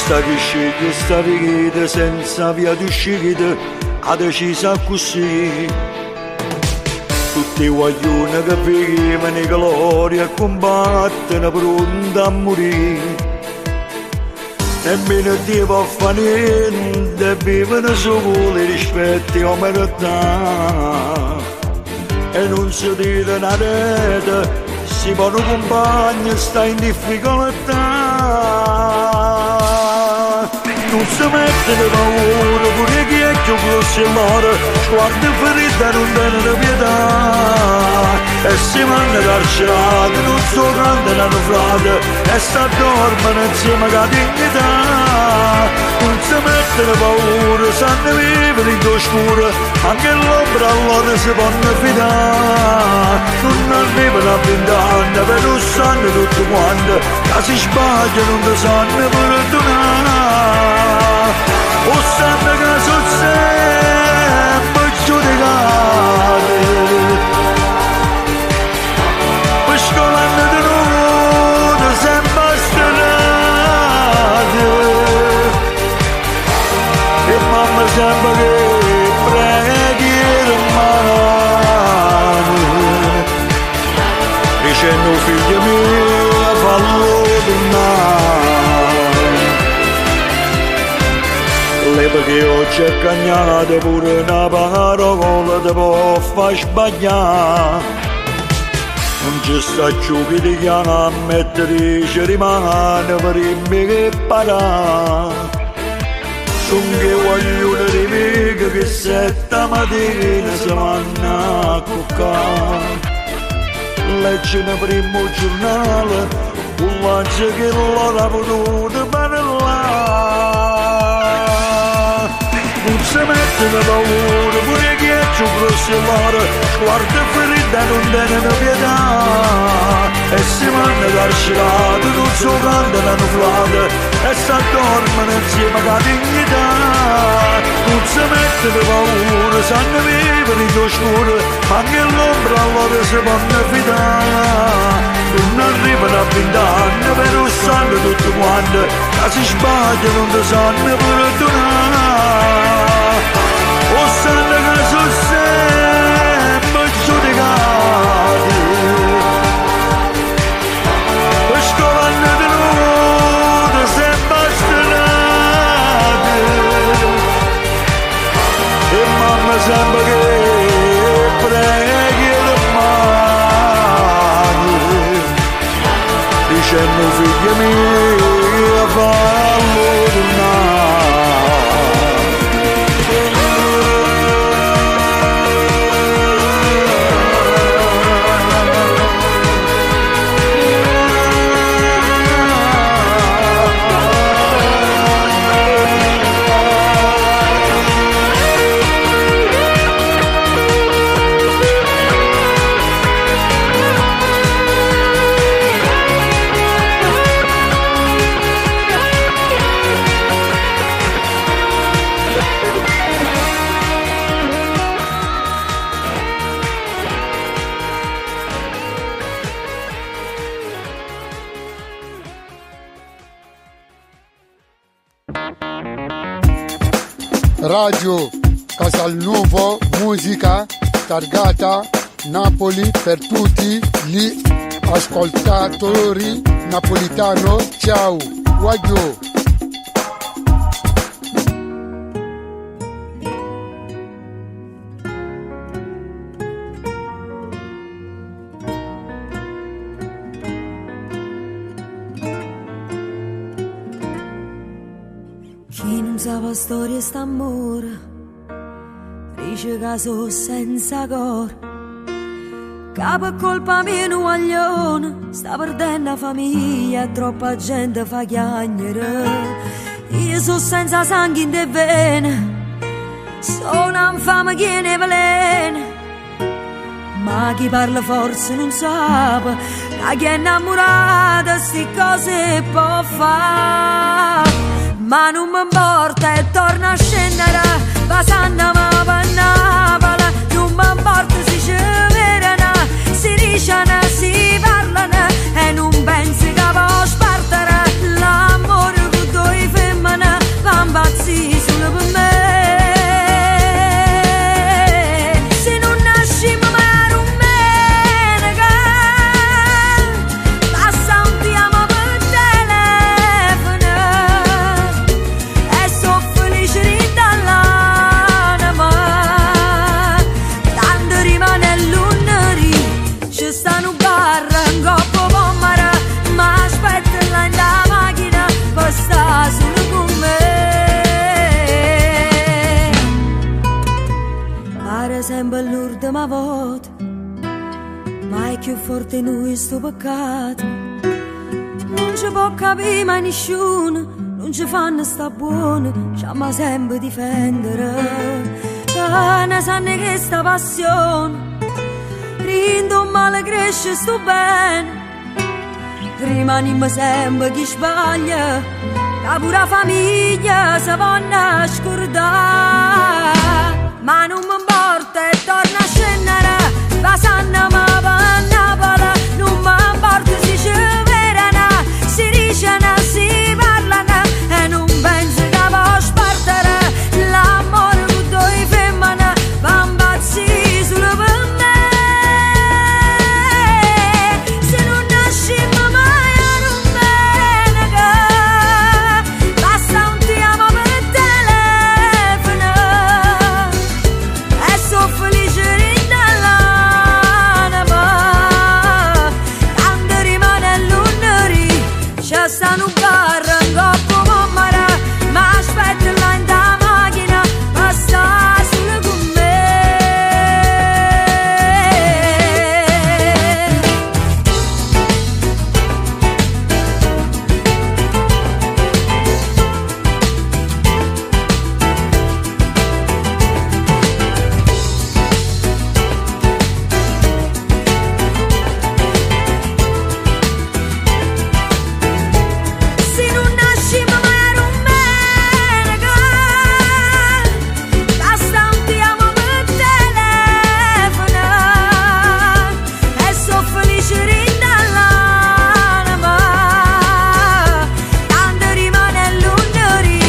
Questa che sceglie sta vita senza via di uscita ha deciso così. Tutti i guaglioni che vivono in gloria e combattono pronti a morire. Nemmeno Dio può fare niente, vivono solo rispetto e umanità. E non si tira una rete, si può un compagno sta in difficoltà. Non si mette di paura, pure chi è più grosso e mare, sguardo ferita non tengono pietà. E si vanno carcerati, non so grande hanno frate, e sta dormono insieme a dignità. Non si mette di paura, sanno vivere in oscuro, anche l'ombra allora si possono fidare. Non arrivano a 20 anni, per non sanno tutto quanto, che si sbagliano non sanno perdonare. O sanno che sono sempre giudicati, per scolando di nudo sempre sterati. E mamma sempre che preghiera mano, dicendo figlio mio fallo tornare. Perché oggi è cagnata pure una parola ti può far sbagliare. Non ci sta più chi ti chiama a mettere ci rimane per me che parà. Sono che voglio di mica che setta mattina si vanno a cuccare. Legge nel primo giornale un lancio che l'ora potuto parlare. Non si mette di paura, pure chi è più grosso e mare, guarda ferita non tengono pietà. E si vanno carcerati, non so quanto l'hanno flata, e sta dormono insieme a dignità. Non si mette di paura, sanno vivere in oscuro, anche l'ombra allora si possono fidare. Non arrivano a 20 anni, però sanno tutto quanto, che si sbagliano non sanno perdonare. O sanno che sono sempre giudicati, per scolando di nudo sempre sterati. E mamma sempre che preghiera mano, dicendo figlia mia fallo tornare. Radio Casalnuovo, musica targata Napoli per tutti gli ascoltatori napolitano. Ciao, Waggio. Chi non sa la storia sta amore, dice che so senza cor. Che per colpa mia un guaglione sta perdendo la famiglia, troppa gente fa chiagnere. Io so senza sangue in te vene, sono infame che ne velena. Ma chi parla forse non sa, a chi è innamorata sti cose può fare. Ma non mi importa e torna a scendere, passando a Napoli. Non mi importa se ci vedono, si dicono, si parlano, e non pensi che può spartare l'amore che tu hai fatto. l'ultima volta, ma è più forte noi sto peccato. Non ci può capire mai nessuno, non ci fanno sta buono, ci ama sempre difendere. Che ne sanno che sta passione, rindo un male cresce sto bene. Rimaniamo sempre chi sbaglia, che pure la famiglia si può scordare. Ma non mi importa e torna a scendere, la sanna ma va a Napoli. Non mi importa se ci verana, si dicono, si parlano e non penso che può spartere. L'amore con due femmine va un pazzi solo per me. Se non nascimo mai non bene, che basta un ti amo per telefono e so felice dall'anima. Quando rimane l'uneri c'è stanno un carro in coppa mamma, ma aspetta là in da macchina, basta solo con me. Se non nascimo mai ero un bene, basta un ti amo per telefono e so felice dall'anima. Quando rimane l'uneri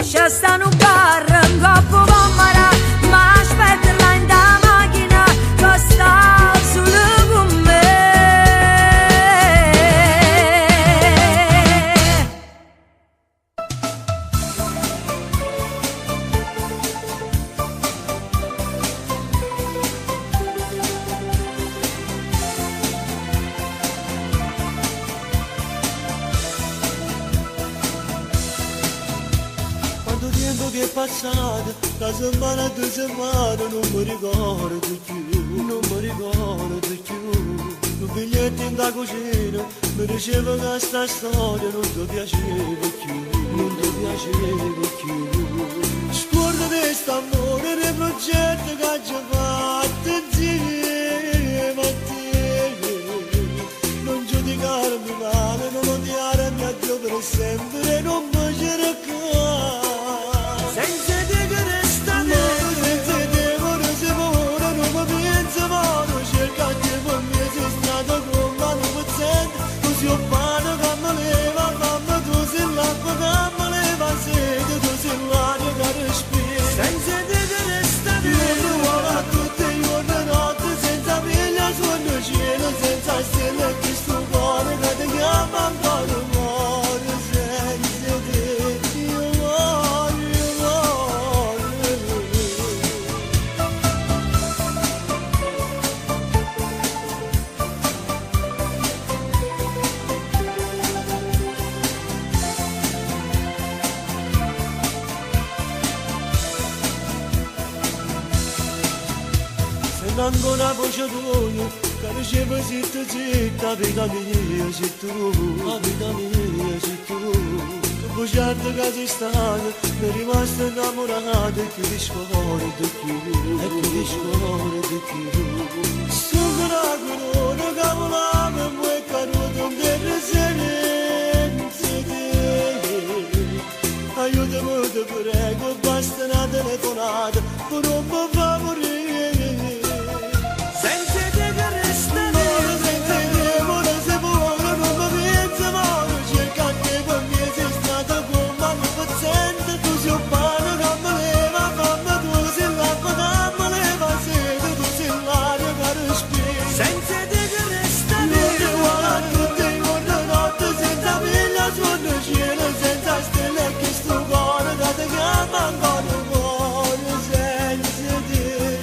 c'è stanno un carro in coppa mamma, ma aspetta là in da macchina, basta solo con me. Quanto tempo che è passato, da settimana a 2 settimane, non mi ricordo più, non mi ricordo più. Un biglietto in da cucina, mi diceva che sta storia non ti piaceva più, non ti piaceva più. Scorda di st'amore, dei progetti che ci fatto insieme a te. Non giudicarmi male, non odiarmi addio per sempre, non mi cercare. Senza te che resta nero, senza te ora si muore, non mi penso male, cercate per me sei stato con me, non mi sento, tu sei un pane che mi leva, mamma tu sei l'acqua che mi leva sete, tu sei l'aria che respiro. Senza te che resta nero, ora tutte le giorni e notte, senza veglia suono cielo, senza stelle che sto cuore che ti chiama ancora amore, senza te io voglio, voglio. Sento ancora la voce tua, che diceva zitta zitta, vita mia sei tu, vita mia sei tu. Che bugiardo che sei stato, mi è rimasto innamorato e ti riscordo più, e ti riscordo più. Sono una corona che volava e poi è caduto un senza te. Aiutami, ti prego, basta una telefonata, per non mi fa morire. Senza te che resta nero, senza te ora si muore, non mi penso male, cercate per me sei stata con me, non mi sento, tu sei un pane che mi leva, mamma tu sei l'acqua che mi leva sete, tu sei l'aria che respiro. Senza te che resta nero, ora tutte le giorni e notte, senza veglia suono cielo, senza stelle che sto cuore, che ti chiama ancora amore, senza te.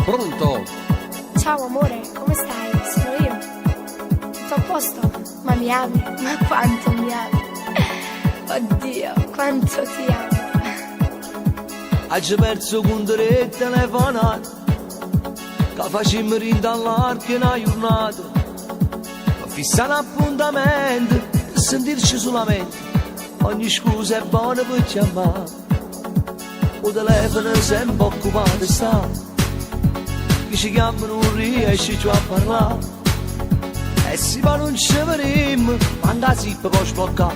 Pronto? Ciao amore, come stai? Sono io. Tutto a posto? Ma mi ami? Ma quanto mi ami? Oddio, quanto ti amo. Hai perso con te telefonato, che facciamo rindallare che una giornata, ma fissare un appuntamento per sentirci solamente. Ogni scusa è buona per chiamare, o telefono sempre occupato sta, che ci chiamano non riesci più a parlare, e si va non ci vedremo, manca si può sbloccare,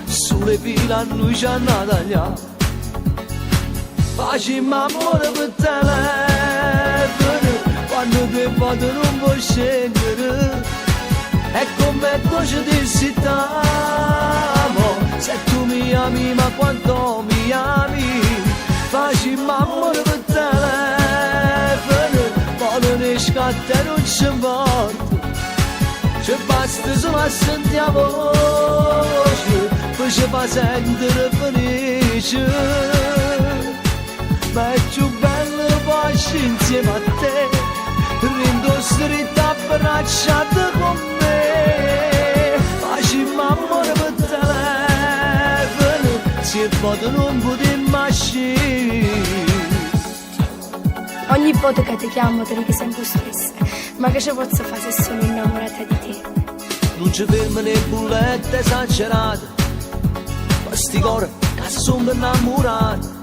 sulle file a noi ci hanno tagliato. Facciamo amore per telefono, quando te vado non puoi scendere, è come tu ci dissi t'amo, se tu mi ami ma quanto mi ami. Facciamo amore per telefono, ma non è scatta e non ci importa, ci basta solo a sentire la voce, poi ci fa sentire felice. Ma è più bello poi insieme a te, rindo stretta abbracciata con me. Facciamo amore per telefono, se foto non potremmo uscire. Ogni volta che ti chiamo ti dico sempre stress, ma che ci posso fare se sono innamorata di te? Non ci fermo le bullette esagerate, questi cuori che sono innamorati.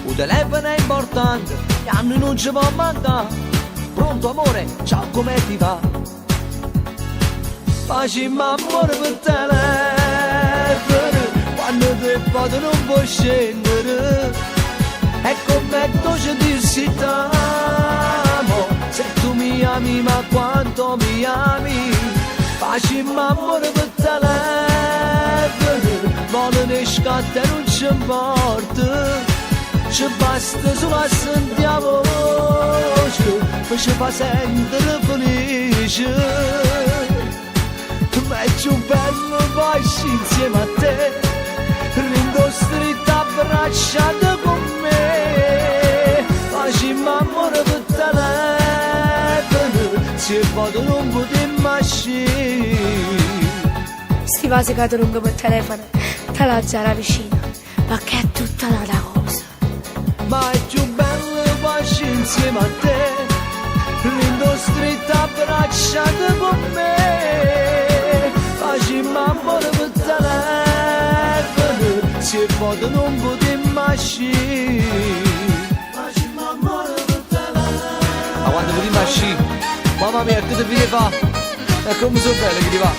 Il telefono è importante, gli anni non ci può mancare. Pronto amore, ciao come ti va? Facciamo amore per telefono, quando te foto non puoi scendere, è come tu ci dissi t'amo, se tu mi ami ma quanto mi ami. Facciamo amore per telefono, ma non è scatta e non ci importa, ci basta solo a sentire la voce, poi ci fa sentire felice. Ma è più bello poi insieme a te, rindo stretta abbracciata con me. Facciamo amore per telefono, se foto non potremmo uscire. Sti vasi che tu lungo per telefono, te la già vicino, ma che è tutta una cosa. Ma è più bello poi insieme a te, rindo stretta abbracciata con me. Facciamo amore per telefono, se foto non potremmo uscire. Facciamo amore per telefono. Ma quando potremmo uscire? Mamma mia, che ti fa? E come sono belle che ti va?